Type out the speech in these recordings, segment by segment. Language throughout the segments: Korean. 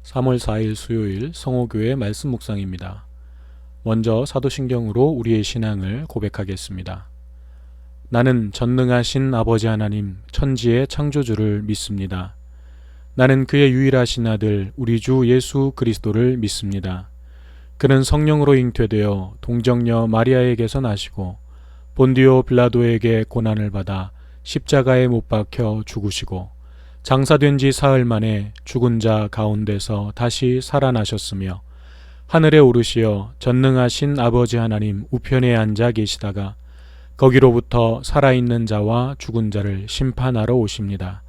3월 4일 수요일 성호교회 말씀 묵상입니다. 먼저 사도신경으로 우리의 신앙을 고백하겠습니다. 나는 전능하신 아버지 하나님 천지의 창조주를 믿습니다. 나는 그의 유일하신 아들 우리 주 예수 그리스도를 믿습니다. 그는 성령으로 잉태되어 동정녀 마리아에게서 나시고 본디오 빌라도에게 고난을 받아 십자가에 못 박혀 죽으시고 장사된 지 사흘 만에 죽은 자 가운데서 다시 살아나셨으며 하늘에 오르시어 전능하신 아버지 하나님 우편에 앉아 계시다가 거기로부터 살아있는 자와 죽은 자를 심판하러 오십니다.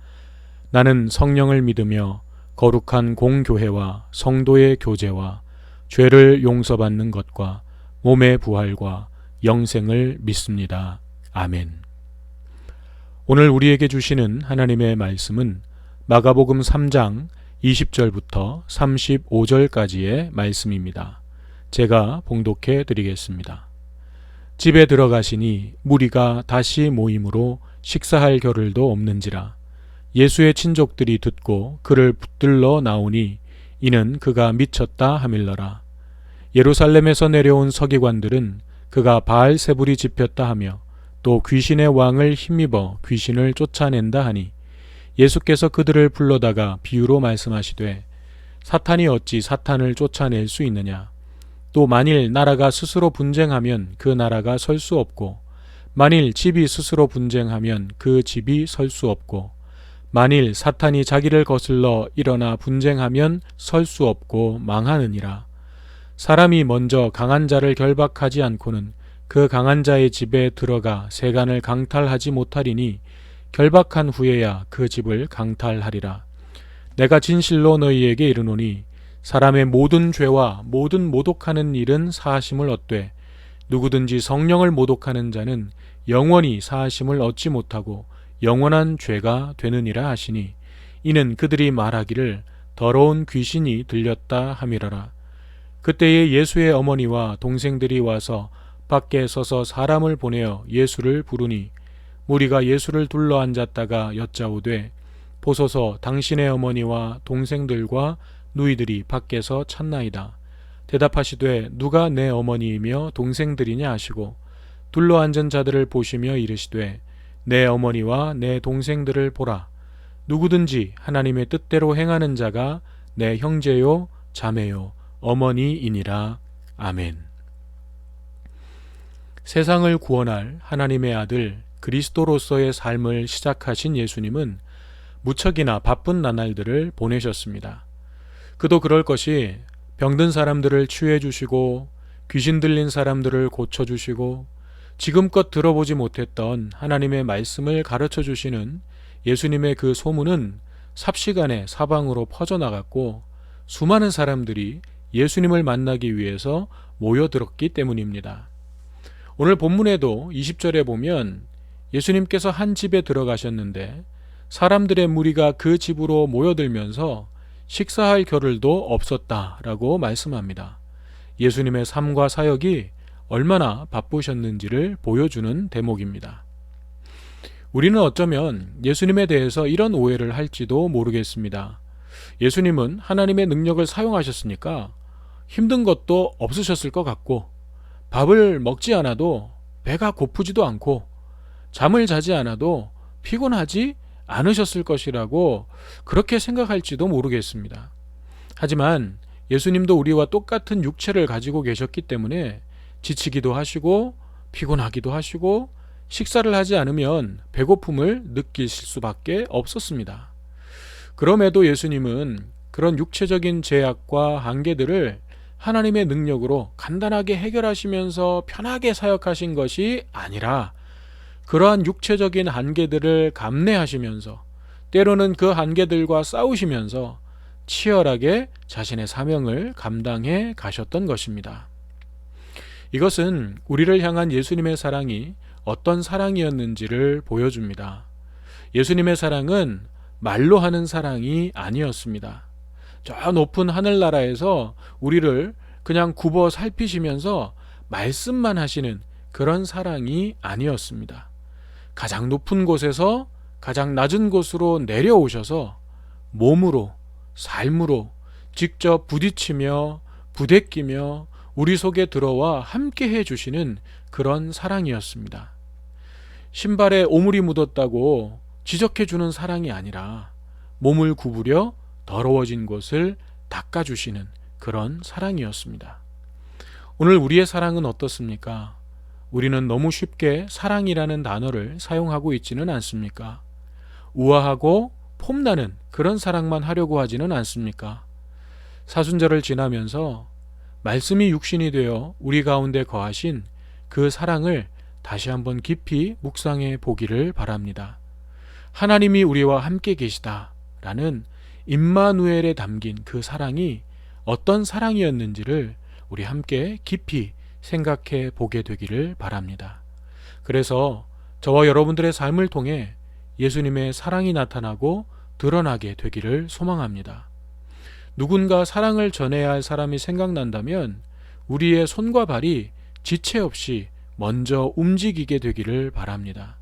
나는 성령을 믿으며 거룩한 공교회와 성도의 교제와 죄를 용서받는 것과 몸의 부활과 영생을 믿습니다. 아멘. 오늘 우리에게 주시는 하나님의 말씀은 마가복음 3장 20절부터 35절까지의 말씀입니다. 제가 봉독해 드리겠습니다. 집에 들어가시니 무리가 다시 모임으로 식사할 겨를도 없는지라 예수의 친족들이 듣고 그를 붙들러 나오니 이는 그가 미쳤다 하밀러라. 예루살렘에서 내려온 서기관들은 그가 바알세불이 집혔다 하며 또 귀신의 왕을 힘입어 귀신을 쫓아낸다 하니 예수께서 그들을 불러다가 비유로 말씀하시되 사탄이 어찌 사탄을 쫓아낼 수 있느냐. 또 만일 나라가 스스로 분쟁하면 그 나라가 설 수 없고 만일 집이 스스로 분쟁하면 그 집이 설 수 없고 만일 사탄이 자기를 거슬러 일어나 분쟁하면 설 수 없고 망하느니라. 사람이 먼저 강한 자를 결박하지 않고는 그 강한 자의 집에 들어가 세간을 강탈하지 못하리니 결박한 후에야 그 집을 강탈하리라. 내가 진실로 너희에게 이르노니 사람의 모든 죄와 모든 모독하는 일은 사하심을 얻되 누구든지 성령을 모독하는 자는 영원히 사하심을 얻지 못하고 영원한 죄가 되느니라 하시니 이는 그들이 말하기를 더러운 귀신이 들렸다 함이라라. 그때에 예수의 어머니와 동생들이 와서 밖에 서서 사람을 보내어 예수를 부르니 무리가 예수를 둘러 앉았다가 여짜오되 보소서 당신의 어머니와 동생들과 누이들이 밖에서 찾나이다. 대답하시되 누가 내 어머니이며 동생들이냐 하시고 둘러 앉은 자들을 보시며 이르시되 내 어머니와 내 동생들을 보라. 누구든지 하나님의 뜻대로 행하는 자가 내 형제요 자매요 어머니이니라. 아멘. 세상을 구원할 하나님의 아들 그리스도로서의 삶을 시작하신 예수님은 무척이나 바쁜 나날들을 보내셨습니다. 그도 그럴 것이 병든 사람들을 치유해 주시고 귀신 들린 사람들을 고쳐 주시고 지금껏 들어보지 못했던 하나님의 말씀을 가르쳐 주시는 예수님의 그 소문은 삽시간에 사방으로 퍼져나갔고 수많은 사람들이 예수님을 만나기 위해서 모여들었기 때문입니다. 오늘 본문에도 20절에 보면 예수님께서 한 집에 들어가셨는데 사람들의 무리가 그 집으로 모여들면서 식사할 겨를도 없었다라고 말씀합니다. 예수님의 삶과 사역이 얼마나 바쁘셨는지를 보여주는 대목입니다. 우리는 어쩌면 예수님에 대해서 이런 오해를 할지도 모르겠습니다. 예수님은 하나님의 능력을 사용하셨으니까 힘든 것도 없으셨을 것 같고 밥을 먹지 않아도 배가 고프지도 않고 잠을 자지 않아도 피곤하지 않으셨을 것이라고 그렇게 생각할지도 모르겠습니다. 하지만 예수님도 우리와 똑같은 육체를 가지고 계셨기 때문에 지치기도 하시고 피곤하기도 하시고 식사를 하지 않으면 배고픔을 느끼실 수밖에 없었습니다. 그럼에도 예수님은 그런 육체적인 제약과 한계들을 하나님의 능력으로 간단하게 해결하시면서 편하게 사역하신 것이 아니라 그러한 육체적인 한계들을 감내하시면서 때로는 그 한계들과 싸우시면서 치열하게 자신의 사명을 감당해 가셨던 것입니다. 이것은 우리를 향한 예수님의 사랑이 어떤 사랑이었는지를 보여줍니다. 예수님의 사랑은 말로 하는 사랑이 아니었습니다. 저 높은 하늘나라에서 우리를 그냥 굽어 살피시면서 말씀만 하시는 그런 사랑이 아니었습니다. 가장 높은 곳에서 가장 낮은 곳으로 내려오셔서 몸으로, 삶으로 직접 부딪히며 부대끼며 우리 속에 들어와 함께 해주시는 그런 사랑이었습니다. 신발에 오물이 묻었다고 지적해주는 사랑이 아니라 몸을 구부려 더러워진 곳을 닦아주시는 그런 사랑이었습니다. 오늘 우리의 사랑은 어떻습니까? 우리는 너무 쉽게 사랑이라는 단어를 사용하고 있지는 않습니까? 우아하고 폼나는 그런 사랑만 하려고 하지는 않습니까? 사순절을 지나면서 말씀이 육신이 되어 우리 가운데 거하신 그 사랑을 다시 한번 깊이 묵상해 보기를 바랍니다. 하나님이 우리와 함께 계시다 라는 임마누엘에 담긴 그 사랑이 어떤 사랑이었는지를 우리 함께 깊이 생각해 보게 되기를 바랍니다. 그래서 저와 여러분들의 삶을 통해 예수님의 사랑이 나타나고 드러나게 되기를 소망합니다. 누군가 사랑을 전해야 할 사람이 생각난다면 우리의 손과 발이 지체 없이 먼저 움직이게 되기를 바랍니다.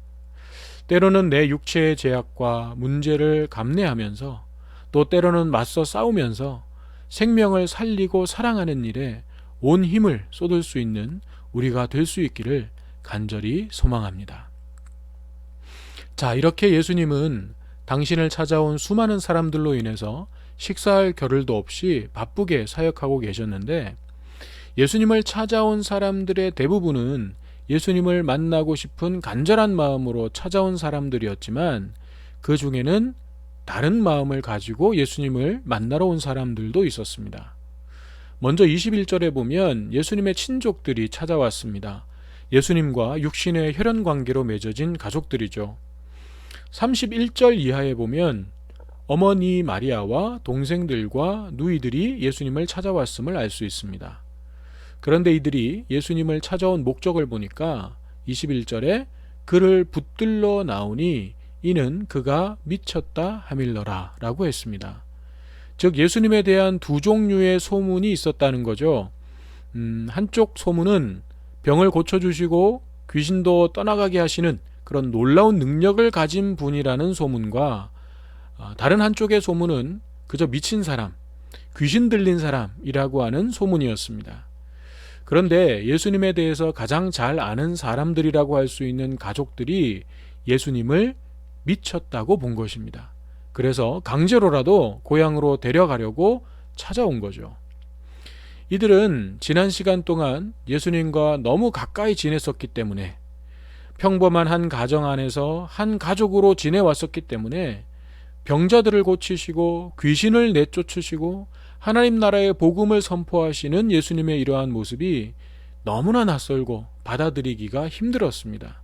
때로는 내 육체의 제약과 문제를 감내하면서 또 때로는 맞서 싸우면서 생명을 살리고 사랑하는 일에 온 힘을 쏟을 수 있는 우리가 될 수 있기를 간절히 소망합니다. 자, 이렇게 예수님은 당신을 찾아온 수많은 사람들로 인해서 식사할 겨를도 없이 바쁘게 사역하고 계셨는데, 예수님을 찾아온 사람들의 대부분은 예수님을 만나고 싶은 간절한 마음으로 찾아온 사람들이었지만, 그 중에는 다른 마음을 가지고 예수님을 만나러 온 사람들도 있었습니다. 먼저 21절에 보면 예수님의 친족들이 찾아왔습니다. 예수님과 육신의 혈연 관계로 맺어진 가족들이죠. 31절 이하에 보면 어머니 마리아와 동생들과 누이들이 예수님을 찾아왔음을 알 수 있습니다. 그런데 이들이 예수님을 찾아온 목적을 보니까 21절에 그를 붙들러 나오니 이는 그가 미쳤다 하밀러라 라고 했습니다. 즉 예수님에 대한 두 종류의 소문이 있었다는 거죠. 한쪽 소문은 병을 고쳐주시고 귀신도 떠나가게 하시는 그런 놀라운 능력을 가진 분이라는 소문과, 다른 한쪽의 소문은 그저 미친 사람, 귀신 들린 사람이라고 하는 소문이었습니다. 그런데 예수님에 대해서 가장 잘 아는 사람들이라고 할 수 있는 가족들이 예수님을 미쳤다고 본 것입니다. 그래서 강제로라도 고향으로 데려가려고 찾아온 거죠. 이들은 지난 시간 동안 예수님과 너무 가까이 지냈었기 때문에, 평범한 한 가정 안에서 한 가족으로 지내왔었기 때문에 병자들을 고치시고 귀신을 내쫓으시고 하나님 나라의 복음을 선포하시는 예수님의 이러한 모습이 너무나 낯설고 받아들이기가 힘들었습니다.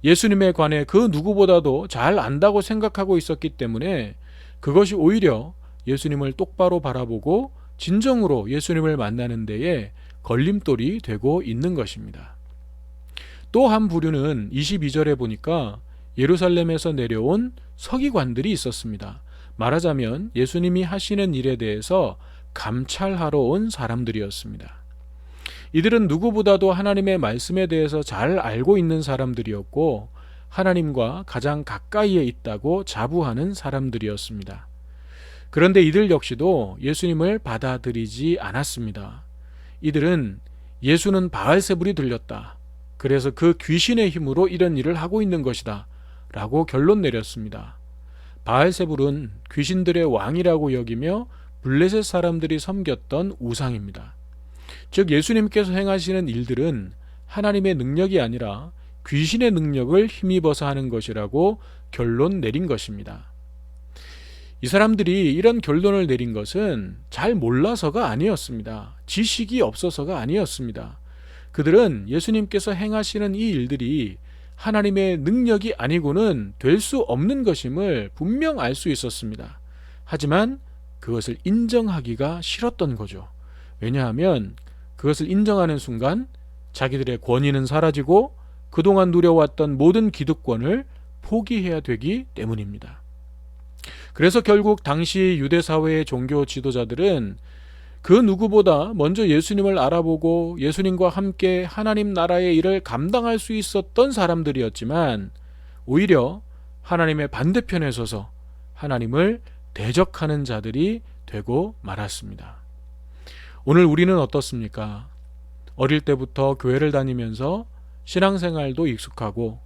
예수님에 관해 그 누구보다도 잘 안다고 생각하고 있었기 때문에 그것이 오히려 예수님을 똑바로 바라보고 진정으로 예수님을 만나는 데에 걸림돌이 되고 있는 것입니다. 또 한 부류는 22절에 보니까 예루살렘에서 내려온 서기관들이 있었습니다. 말하자면 예수님이 하시는 일에 대해서 감찰하러 온 사람들이었습니다. 이들은 누구보다도 하나님의 말씀에 대해서 잘 알고 있는 사람들이었고, 하나님과 가장 가까이에 있다고 자부하는 사람들이었습니다. 그런데 이들 역시도 예수님을 받아들이지 않았습니다. 이들은 예수는 바알세불이 들렸다, 그래서 그 귀신의 힘으로 이런 일을 하고 있는 것이다 라고 결론 내렸습니다. 바알세불은 귀신들의 왕이라고 여기며 블레셋 사람들이 섬겼던 우상입니다. 즉 예수님께서 행하시는 일들은 하나님의 능력이 아니라 귀신의 능력을 힘입어서 하는 것이라고 결론 내린 것입니다. 이 사람들이 이런 결론을 내린 것은 잘 몰라서가 아니었습니다. 지식이 없어서가 아니었습니다. 그들은 예수님께서 행하시는 이 일들이 하나님의 능력이 아니고는 될 수 없는 것임을 분명 알 수 있었습니다. 하지만 그것을 인정하기가 싫었던 거죠. 왜냐하면 그것을 인정하는 순간 자기들의 권위는 사라지고 그동안 누려왔던 모든 기득권을 포기해야 되기 때문입니다. 그래서 결국 당시 유대사회의 종교 지도자들은 그 누구보다 먼저 예수님을 알아보고 예수님과 함께 하나님 나라의 일을 감당할 수 있었던 사람들이었지만, 오히려 하나님의 반대편에 서서 하나님을 대적하는 자들이 되고 말았습니다. 오늘 우리는 어떻습니까? 어릴 때부터 교회를 다니면서 신앙생활도 익숙하고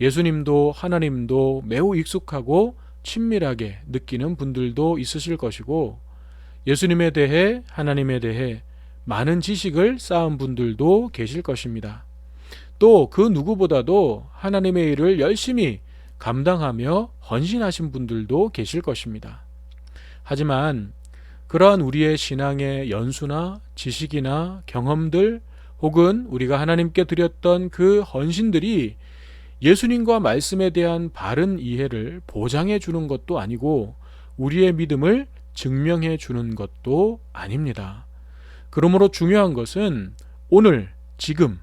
예수님도 하나님도 매우 익숙하고 친밀하게 느끼는 분들도 있으실 것이고, 예수님에 대해 하나님에 대해 많은 지식을 쌓은 분들도 계실 것입니다. 또 그 누구보다도 하나님의 일을 열심히 감당하며 헌신하신 분들도 계실 것입니다. 하지만 그러한 우리의 신앙의 연수나 지식이나 경험들, 혹은 우리가 하나님께 드렸던 그 헌신들이 예수님과 말씀에 대한 바른 이해를 보장해 주는 것도 아니고 우리의 믿음을 증명해 주는 것도 아닙니다. 그러므로 중요한 것은 오늘 지금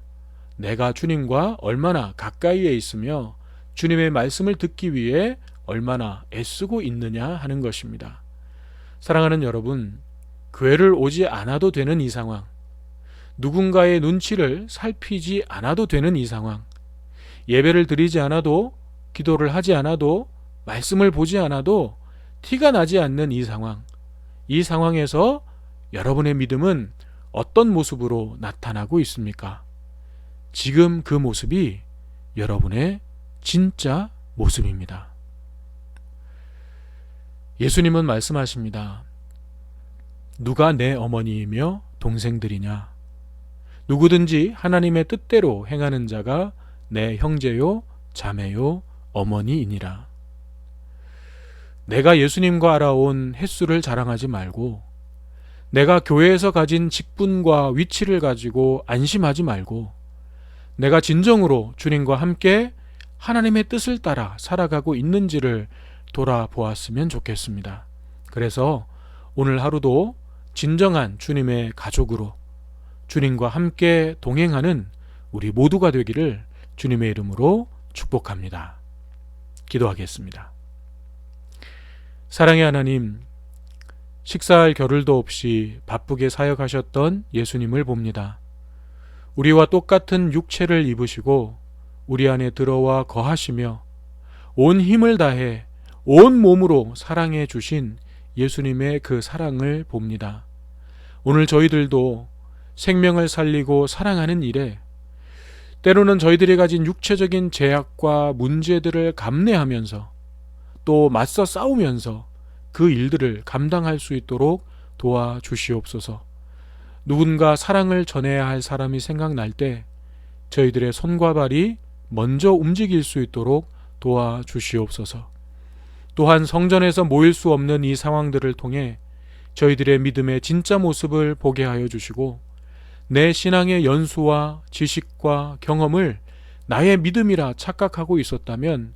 내가 주님과 얼마나 가까이에 있으며 주님의 말씀을 듣기 위해 얼마나 애쓰고 있느냐 하는 것입니다. 사랑하는 여러분, 교회를 오지 않아도 되는 이 상황, 누군가의 눈치를 살피지 않아도 되는 이 상황, 예배를 드리지 않아도, 기도를 하지 않아도, 말씀을 보지 않아도 티가 나지 않는 이 상황, 이 상황에서 여러분의 믿음은 어떤 모습으로 나타나고 있습니까? 지금 그 모습이 여러분의 진짜 모습입니다. 예수님은 말씀하십니다. 누가 내 어머니이며 동생들이냐? 누구든지 하나님의 뜻대로 행하는 자가 내 형제요, 자매요, 어머니이니라. 내가 예수님과 알아온 횟수를 자랑하지 말고, 내가 교회에서 가진 직분과 위치를 가지고 안심하지 말고, 내가 진정으로 주님과 함께 하나님의 뜻을 따라 살아가고 있는지를 돌아보았으면 좋겠습니다. 그래서 오늘 하루도 진정한 주님의 가족으로 주님과 함께 동행하는 우리 모두가 되기를 주님의 이름으로 축복합니다. 기도하겠습니다. 사랑의 하나님, 식사할 겨를도 없이 바쁘게 사역하셨던 예수님을 봅니다. 우리와 똑같은 육체를 입으시고 우리 안에 들어와 거하시며 온 힘을 다해 온 몸으로 사랑해 주신 예수님의 그 사랑을 봅니다. 오늘 저희들도 생명을 살리고 사랑하는 일에 때로는 저희들이 가진 육체적인 제약과 문제들을 감내하면서 또 맞서 싸우면서 그 일들을 감당할 수 있도록 도와주시옵소서. 누군가 사랑을 전해야 할 사람이 생각날 때 저희들의 손과 발이 먼저 움직일 수 있도록 도와주시옵소서. 또한 성전에서 모일 수 없는 이 상황들을 통해 저희들의 믿음의 진짜 모습을 보게 하여 주시고, 내 신앙의 연수와 지식과 경험을 나의 믿음이라 착각하고 있었다면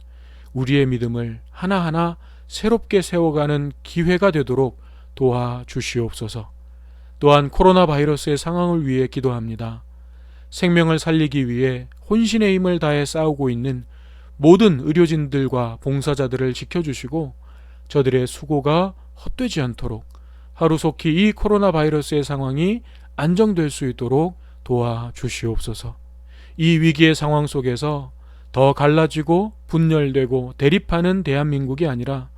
우리의 믿음을 하나하나 새롭게 세워가는 기회가 되도록 도와주시옵소서. 또한 코로나 바이러스의 상황을 위해 기도합니다. 생명을 살리기 위해 혼신의 힘을 다해 싸우고 있는 모든 의료진들과 봉사자들을 지켜주시고 저들의 수고가 헛되지 않도록 하루속히 이 코로나 바이러스의 상황이 안정될 수 있도록 도와주시옵소서. 이 위기의 상황 속에서 더 갈라지고 분열되고 대립하는 대한민국이 아니라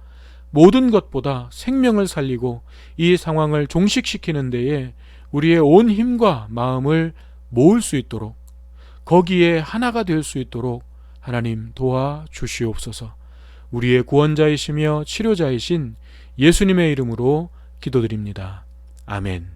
모든 것보다 생명을 살리고 이 상황을 종식시키는 데에 우리의 온 힘과 마음을 모을 수 있도록, 거기에 하나가 될 수 있도록 하나님 도와주시옵소서. 우리의 구원자이시며 치료자이신 예수님의 이름으로 기도드립니다. 아멘.